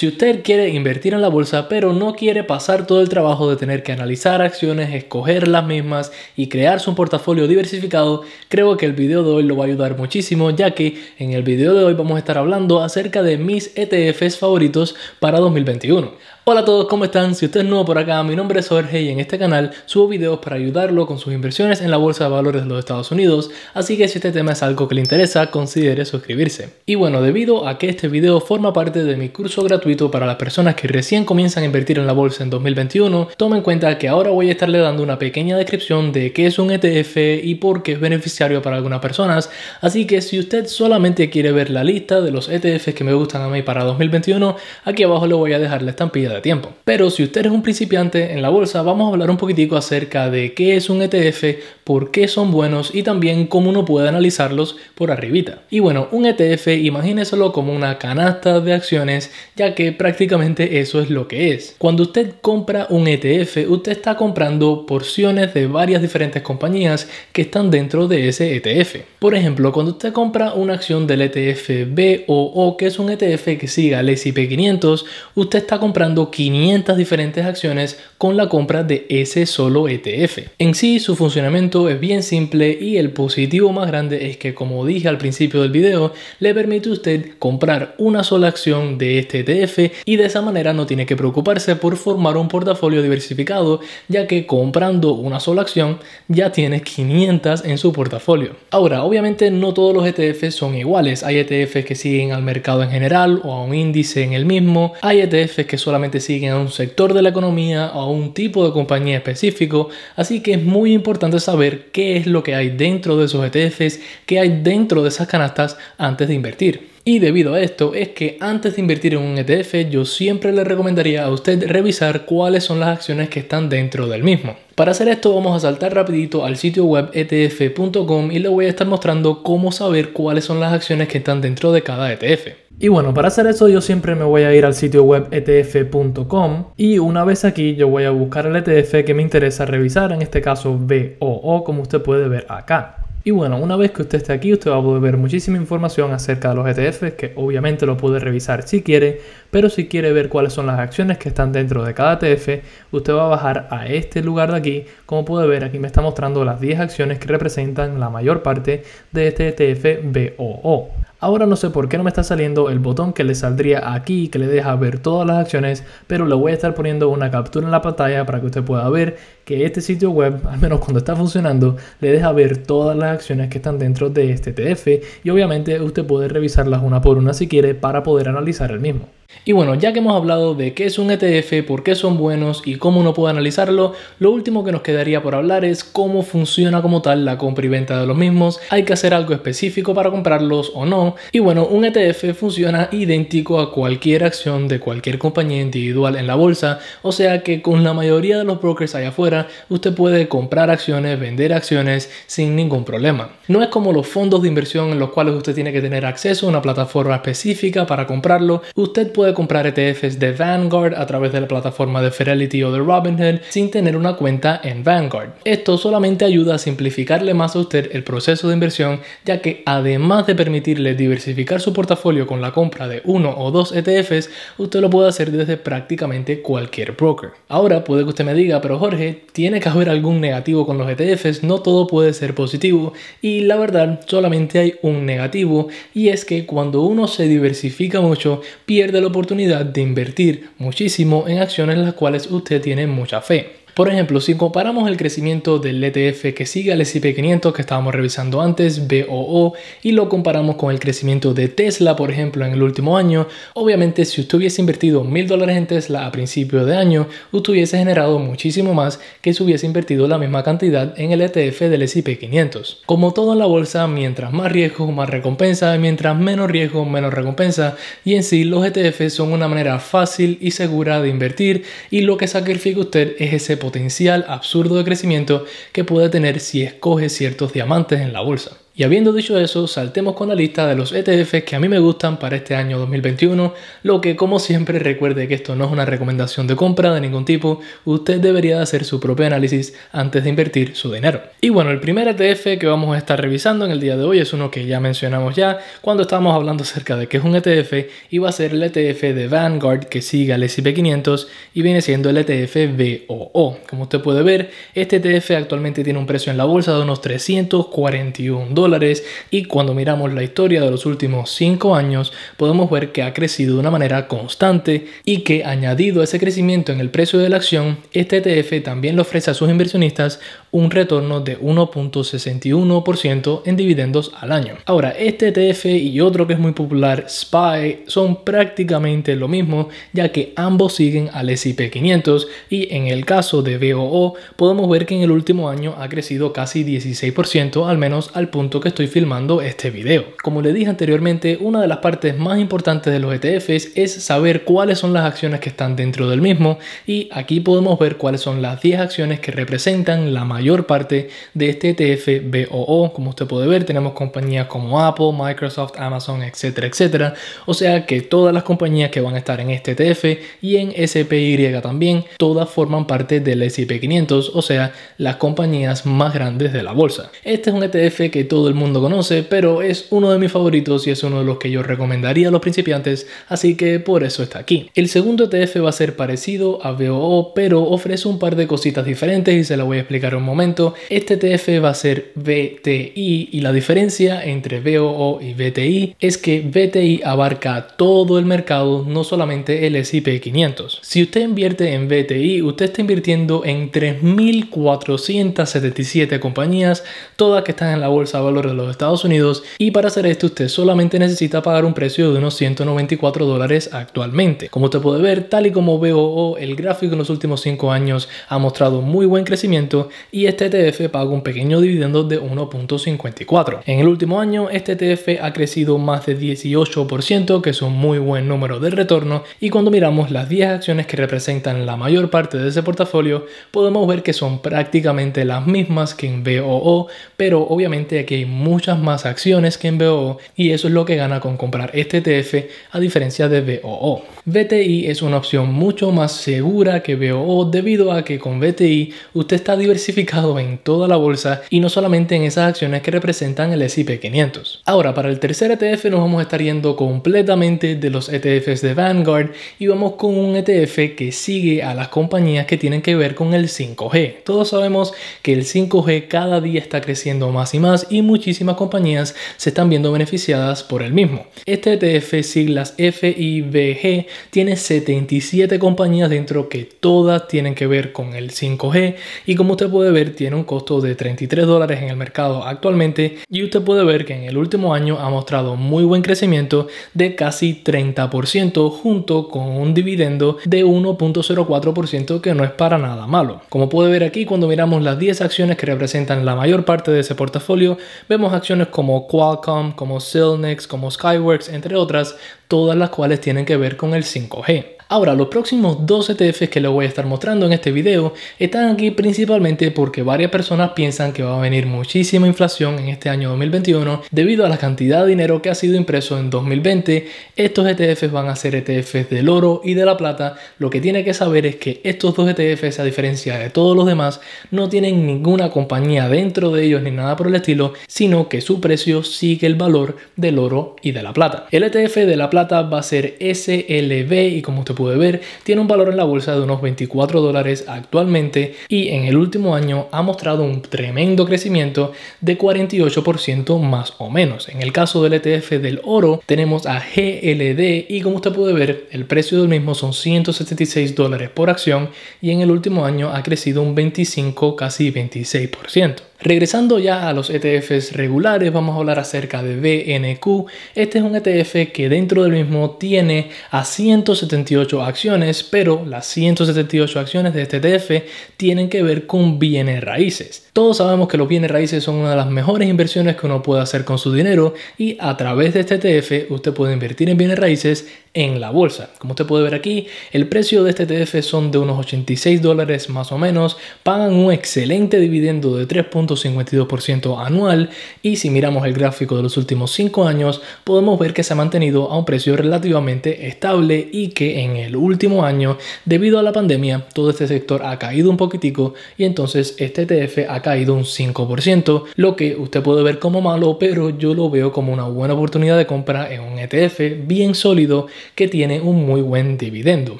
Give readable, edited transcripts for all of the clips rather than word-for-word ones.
Si usted quiere invertir en la bolsa pero no quiere pasar todo el trabajo de tener que analizar acciones, escoger las mismas y crearse un portafolio diversificado, creo que el video de hoy lo va a ayudar muchísimo, ya que en el video de hoy vamos a estar hablando acerca de mis ETFs favoritos para 2021. Hola a todos, ¿cómo están? Si usted es nuevo por acá, mi nombre es Jorge y en este canal subo videos para ayudarlo con sus inversiones en la Bolsa de Valores de los Estados Unidos, así que si este tema es algo que le interesa, considere suscribirse. Y bueno, debido a que este video forma parte de mi curso gratuito para las personas que recién comienzan a invertir en la bolsa en 2021, toma en cuenta que ahora voy a estarle dando una pequeña descripción de qué es un ETF y por qué es beneficiario para algunas personas, así que si usted solamente quiere ver la lista de los ETFs que me gustan a mí para 2021, aquí abajo le voy a dejar la estampilla de tiempo. Pero si usted es un principiante en la bolsa, vamos a hablar un poquitico acerca de qué es un ETF, por qué son buenos y también cómo uno puede analizarlos por arribita. Y bueno, un ETF, imagíneselo como una canasta de acciones, ya que prácticamente eso es lo que es. Cuando usted compra un ETF, usted está comprando porciones de varias diferentes compañías que están dentro de ese ETF. Por ejemplo, cuando usted compra una acción del ETF BOO, que es un ETF que siga al S&P 500, usted está comprando 500 diferentes acciones con la compra de ese solo ETF. En sí, su funcionamiento es bien simple y el positivo más grande es que, como dije al principio del video, le permite a usted comprar una sola acción de este ETF y de esa manera no tiene que preocuparse por formar un portafolio diversificado, ya que comprando una sola acción ya tiene 500 en su portafolio. Ahora, obviamente no todos los ETFs son iguales. Hay ETFs que siguen al mercado en general o a un índice en el mismo. Hay ETFs que solamente siguen a un sector de la economía o a un tipo de compañía específico, así que es muy importante saber qué es lo que hay dentro de esos ETFs, qué hay dentro de esas canastas antes de invertir. Y debido a esto es que antes de invertir en un ETF yo siempre le recomendaría a usted revisar cuáles son las acciones que están dentro del mismo. Para hacer esto vamos a saltar rapidito al sitio web etf.com y le voy a estar mostrando cómo saber cuáles son las acciones que están dentro de cada ETF. Y bueno, para hacer eso yo siempre me voy a ir al sitio web etf.com y una vez aquí yo voy a buscar el ETF que me interesa revisar, en este caso BOO, como usted puede ver acá. Y bueno, una vez que usted esté aquí, usted va a poder ver muchísima información acerca de los ETFs, que obviamente lo puede revisar si quiere, pero si quiere ver cuáles son las acciones que están dentro de cada ETF, usted va a bajar a este lugar de aquí. Como puede ver, aquí me está mostrando las 10 acciones que representan la mayor parte de este ETF BOO. Ahora no sé por qué no me está saliendo el botón que le saldría aquí, que le deja ver todas las acciones, pero le voy a estar poniendo una captura en la pantalla para que usted pueda ver que este sitio web, al menos cuando está funcionando, le deja ver todas las acciones que están dentro de este ETF y obviamente usted puede revisarlas una por una si quiere para poder analizar el mismo. Y bueno, ya que hemos hablado de qué es un ETF, por qué son buenos y cómo uno puede analizarlo, lo último que nos quedaría por hablar es cómo funciona como tal la compra y venta de los mismos. ¿Hay que hacer algo específico para comprarlos o no? Y bueno, un ETF funciona idéntico a cualquier acción de cualquier compañía individual en la bolsa, o sea que con la mayoría de los brokers allá afuera, usted puede comprar acciones, vender acciones sin ningún problema. No es como los fondos de inversión en los cuales usted tiene que tener acceso a una plataforma específica para comprarlo. Usted puede comprar ETFs de Vanguard a través de la plataforma de Fidelity o de Robinhood sin tener una cuenta en Vanguard. Esto solamente ayuda a simplificarle más a usted el proceso de inversión, ya que además de permitirle diversificar su portafolio con la compra de uno o dos ETFs, usted lo puede hacer desde prácticamente cualquier broker. Ahora puede que usted me diga, pero Jorge, tiene que haber algún negativo con los ETFs, no todo puede ser positivo, y la verdad solamente hay un negativo, y es que cuando uno se diversifica mucho pierde la oportunidad de invertir muchísimo en acciones en las cuales usted tiene mucha fe. Por ejemplo, si comparamos el crecimiento del ETF que sigue al S&P 500 que estábamos revisando antes, BOO, y lo comparamos con el crecimiento de Tesla, por ejemplo, en el último año, obviamente si usted hubiese invertido $1000 en Tesla a principio de año, usted hubiese generado muchísimo más que si hubiese invertido la misma cantidad en el ETF del S&P 500. Como todo en la bolsa, mientras más riesgo, más recompensa, mientras menos riesgo, menos recompensa, y en sí los ETFs son una manera fácil y segura de invertir, y lo que sacrifica usted es ese potencial absurdo de crecimiento que puede tener si escoge ciertos diamantes en la bolsa. Y habiendo dicho eso, saltemos con la lista de los ETFs que a mí me gustan para este año 2021, lo que como siempre recuerde que esto no es una recomendación de compra de ningún tipo, usted debería hacer su propio análisis antes de invertir su dinero. Y bueno, el primer ETF que vamos a estar revisando en el día de hoy es uno que ya mencionamos cuando estábamos hablando acerca de qué es un ETF, y va a ser el ETF de Vanguard que sigue al S&P 500 y viene siendo el ETF VOO. Como usted puede ver, este ETF actualmente tiene un precio en la bolsa de unos $341 y cuando miramos la historia de los últimos 5 años podemos ver que ha crecido de una manera constante y que añadido a ese crecimiento en el precio de la acción, este ETF también le ofrece a sus inversionistas un retorno de 1.61% en dividendos al año. Ahora, este ETF y otro que es muy popular, SPY, son prácticamente lo mismo, ya que ambos siguen al S&P 500 y en el caso de VOO podemos ver que en el último año ha crecido casi 16%, al menos al punto que estoy filmando este video. Como le dije anteriormente, una de las partes más importantes de los ETFs es saber cuáles son las acciones que están dentro del mismo, y aquí podemos ver cuáles son las 10 acciones que representan la mayor parte de este ETF VOO. Como usted puede ver, tenemos compañías como Apple, Microsoft, Amazon, etcétera, etcétera. O sea que todas las compañías que van a estar en este ETF y en SPY también, todas forman parte del S&P 500, o sea, las compañías más grandes de la bolsa. Este es un ETF que todo el mundo conoce, pero es uno de mis favoritos y es uno de los que yo recomendaría a los principiantes, así que por eso está aquí. El segundo ETF va a ser parecido a VOO, pero ofrece un par de cositas diferentes y se las voy a explicar un momento. Este ETF va a ser VTI y la diferencia entre VOO y VTI es que VTI abarca todo el mercado, no solamente el S&P 500. Si usted invierte en VTI, usted está invirtiendo en 3.477 compañías, todas que están en la bolsa de valores de los Estados Unidos, y para hacer esto usted solamente necesita pagar un precio de unos $194 actualmente. Como usted puede ver, tal y como VOO, el gráfico en los últimos 5 años ha mostrado muy buen crecimiento y este ETF paga un pequeño dividendo de 1.54. En el último año este ETF ha crecido más de 18%, que es un muy buen número de retorno, y cuando miramos las 10 acciones que representan la mayor parte de ese portafolio podemos ver que son prácticamente las mismas que en VOO, pero obviamente aquí hay muchas más acciones que en VOO y eso es lo que gana con comprar este ETF a diferencia de VOO. VTI es una opción mucho más segura que VOO debido a que con VTI usted está diversificado en toda la bolsa y no solamente en esas acciones que representan el S&P 500. Ahora, para el tercer ETF nos vamos a estar yendo completamente de los ETFs de Vanguard y vamos con un ETF que sigue a las compañías que tienen que ver con el 5G. Todos sabemos que el 5G cada día está creciendo más y más y muchísimas compañías se están viendo beneficiadas por el mismo. Este ETF, siglas FIBG, tiene 77 compañías dentro que todas tienen que ver con el 5G y como usted puede ver tiene un costo de $33 en el mercado actualmente y usted puede ver que en el último año ha mostrado muy buen crecimiento de casi 30% junto con un dividendo de 1.04% que no es para nada malo. Como puede ver aquí, cuando miramos las 10 acciones que representan la mayor parte de ese portafolio, vemos acciones como Qualcomm, como Cellnex, como Skyworks, entre otras, todas las cuales tienen que ver con el 5G. Ahora, los próximos 2 ETFs que les voy a estar mostrando en este video están aquí principalmente porque varias personas piensan que va a venir muchísima inflación en este año 2021 debido a la cantidad de dinero que ha sido impreso en 2020. Estos ETFs van a ser ETFs del oro y de la plata. Lo que tiene que saber es que estos 2 ETFs, a diferencia de todos los demás, no tienen ninguna compañía dentro de ellos ni nada por el estilo, sino que su precio sigue el valor del oro y de la plata. El ETF de la plata va a ser SLV y como usted puede ver, tiene un valor en la bolsa de unos $24 actualmente y en el último año ha mostrado un tremendo crecimiento de 48% más o menos. En el caso del ETF del oro tenemos a GLD y como usted puede ver el precio del mismo son $176 por acción y en el último año ha crecido un 25, casi 26%. Regresando ya a los ETFs regulares, vamos a hablar acerca de BNQ. Este es un ETF que dentro del mismo tiene a 178 acciones, pero las 178 acciones de este ETF tienen que ver con bienes raíces. Todos sabemos que los bienes raíces son una de las mejores inversiones que uno puede hacer con su dinero y a través de este ETF usted puede invertir en bienes raíces en la bolsa. Como usted puede ver aquí, el precio de este ETF son de unos $86 más o menos, pagan un excelente dividendo de 3.52% anual y si miramos el gráfico de los últimos 5 años podemos ver que se ha mantenido a un precio relativamente estable y que en el último año, debido a la pandemia, todo este sector ha caído un poquitico y entonces este ETF ha caído un 5%, lo que usted puede ver como malo, pero yo lo veo como una buena oportunidad de compra en un ETF bien sólido que tiene un muy buen dividendo.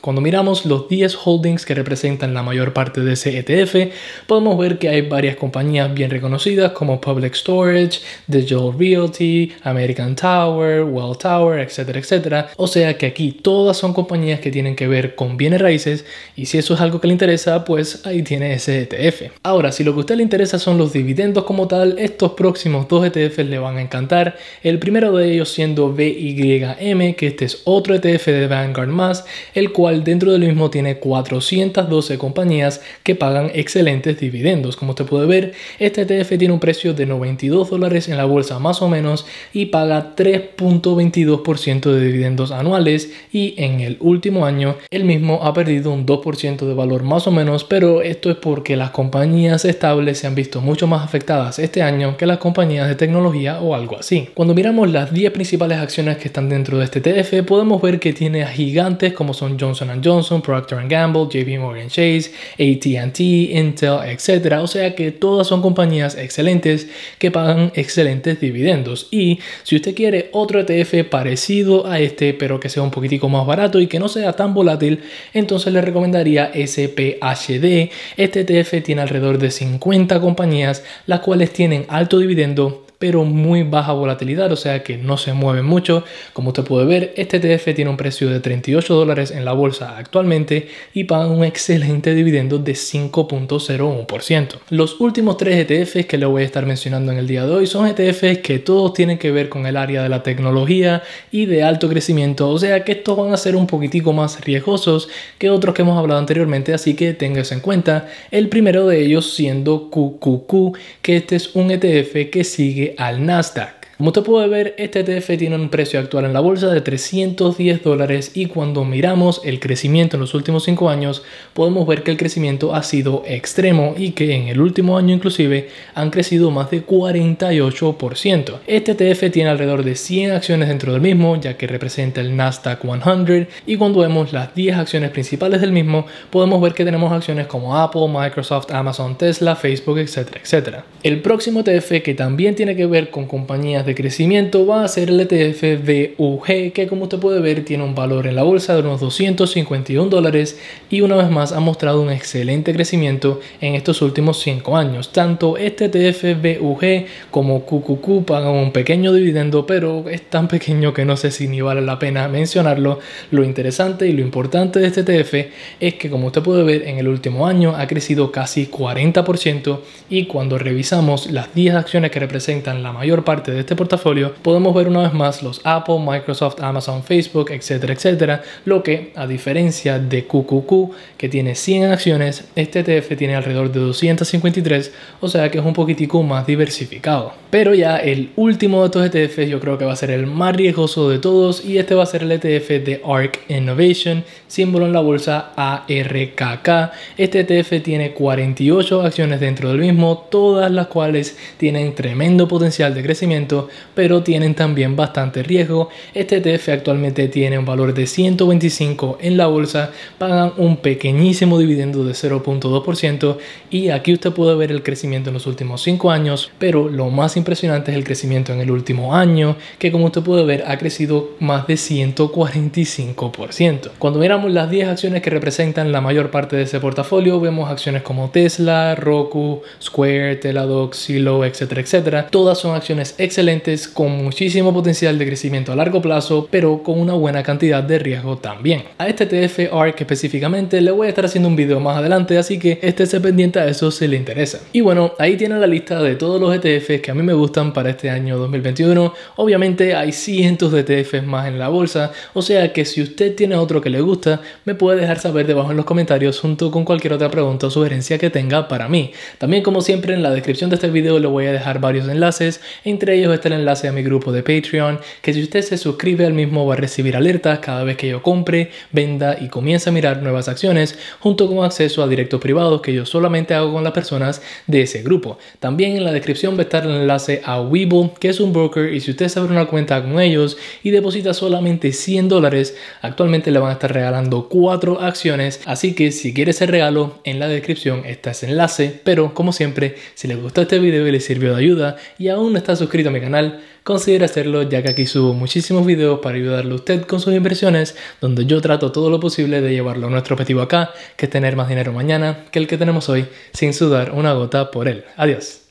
Cuando miramos los 10 holdings que representan la mayor parte de ese ETF, podemos ver que hay varias compañías bien reconocidas como Public Storage, Digital Realty, American Tower, Welltower, etcétera, etcétera. O sea que aquí todas son compañías que tienen que ver con bienes raíces y si eso es algo que le interesa, pues ahí tiene ese ETF. Ahora, si lo que a usted le interesa son los dividendos como tal, estos próximos dos ETFs le van a encantar. El primero de ellos siendo VYM, que este es otro ETF de Vanguard más, el cual dentro del mismo tiene 412 compañías que pagan excelentes dividendos. Como usted puede ver, este ETF tiene un precio de $92 en la bolsa más o menos y paga 3.22% de dividendos anuales y en el último año el mismo ha perdido un 2% de valor más o menos, pero esto es porque las compañías estables se han visto mucho más afectadas este año que las compañías de tecnología o algo así. Cuando miramos las 10 principales acciones que están dentro de este ETF, podemos ver que tiene a gigantes como son Johnson & Johnson, Procter & Gamble, JP Morgan Chase, AT&T, Intel, etc. O sea que todas son compañías excelentes que pagan excelentes dividendos. Y si usted quiere otro ETF parecido a este, pero que sea un poquitico más barato y que no sea tan volátil, entonces le recomendaría SPHD. Este ETF tiene alrededor de 50 compañías, las cuales tienen alto dividendo pero muy baja volatilidad, o sea que no se mueven mucho. Como usted puede ver, este ETF tiene un precio de $38 en la bolsa actualmente y paga un excelente dividendo de 5.01%. Los últimos 3 ETFs que le voy a estar mencionando en el día de hoy son ETFs que todos tienen que ver con el área de la tecnología y de alto crecimiento, o sea que estos van a ser un poquitico más riesgosos que otros que hemos hablado anteriormente, así que téngase en cuenta. El primero de ellos siendo QQQ, que este es un ETF que sigue al Nasdaq. Como usted puede ver, este ETF tiene un precio actual en la bolsa de $310 y cuando miramos el crecimiento en los últimos 5 años, podemos ver que el crecimiento ha sido extremo y que en el último año inclusive han crecido más de 48%. Este ETF tiene alrededor de 100 acciones dentro del mismo, ya que representa el Nasdaq 100, y cuando vemos las 10 acciones principales del mismo, podemos ver que tenemos acciones como Apple, Microsoft, Amazon, Tesla, Facebook, etcétera, etcétera. El próximo ETF que también tiene que ver con compañías de crecimiento va a ser el ETF VUG, que como usted puede ver tiene un valor en la bolsa de unos $251 y una vez más ha mostrado un excelente crecimiento en estos últimos 5 años. Tanto este ETF VUG como QQQ pagan un pequeño dividendo, pero es tan pequeño que no sé si ni vale la pena mencionarlo. Lo interesante y lo importante de este ETF es que, como usted puede ver, en el último año ha crecido casi 40% y cuando revisamos las 10 acciones que representan la mayor parte de este portafolio, podemos ver una vez más los Apple, Microsoft, Amazon, Facebook, etcétera, etcétera, lo que a diferencia de QQQ, que tiene 100 acciones, este ETF tiene alrededor de 253, o sea que es un poquitico más diversificado. Pero ya el último de estos ETFs yo creo que va a ser el más riesgoso de todos y este va a ser el ETF de ARK Innovation, símbolo en la bolsa ARKK. Este ETF tiene 48 acciones dentro del mismo, todas las cuales tienen tremendo potencial de crecimiento, pero tienen también bastante riesgo. Este ETF actualmente tiene un valor de 125 en la bolsa, pagan un pequeñísimo dividendo de 0.2% y aquí usted puede ver el crecimiento en los últimos 5 años, pero lo más impresionante es el crecimiento en el último año, que como usted puede ver ha crecido más de 145%. Cuando miramos las 10 acciones que representan la mayor parte de ese portafolio, vemos acciones como Tesla, Roku, Square, Teladoc, Zillow, etcétera, etcétera. Todas son acciones excelentes excelentes con muchísimo potencial de crecimiento a largo plazo, pero con una buena cantidad de riesgo también. A este ETF ARK específicamente le voy a estar haciendo un video más adelante, así que estése pendiente a eso si le interesa. Y bueno, ahí tienen la lista de todos los ETFs que a mí me gustan para este año 2021. Obviamente hay cientos de ETFs más en la bolsa, o sea que si usted tiene otro que le gusta, me puede dejar saber debajo en los comentarios junto con cualquier otra pregunta o sugerencia que tenga para mí. También, como siempre, en la descripción de este video le voy a dejar varios enlaces, entre ellos está el enlace a mi grupo de Patreon, que si usted se suscribe al mismo va a recibir alertas cada vez que yo compre, venda y comience a mirar nuevas acciones, junto con acceso a directos privados que yo solamente hago con las personas de ese grupo. También en la descripción va a estar el enlace a Webull, que es un broker, y si usted se abre una cuenta con ellos y deposita solamente $100, actualmente le van a estar regalando 4 acciones, así que si quiere ese regalo, en la descripción está ese enlace. Pero como siempre, si les gustó este video y les sirvió de ayuda y aún no está suscrito a mi canal, considere hacerlo, ya que aquí subo muchísimos videos para ayudarle a usted con sus inversiones, donde yo trato todo lo posible de llevarlo a nuestro objetivo acá, que es tener más dinero mañana que el que tenemos hoy, sin sudar una gota por él. Adiós.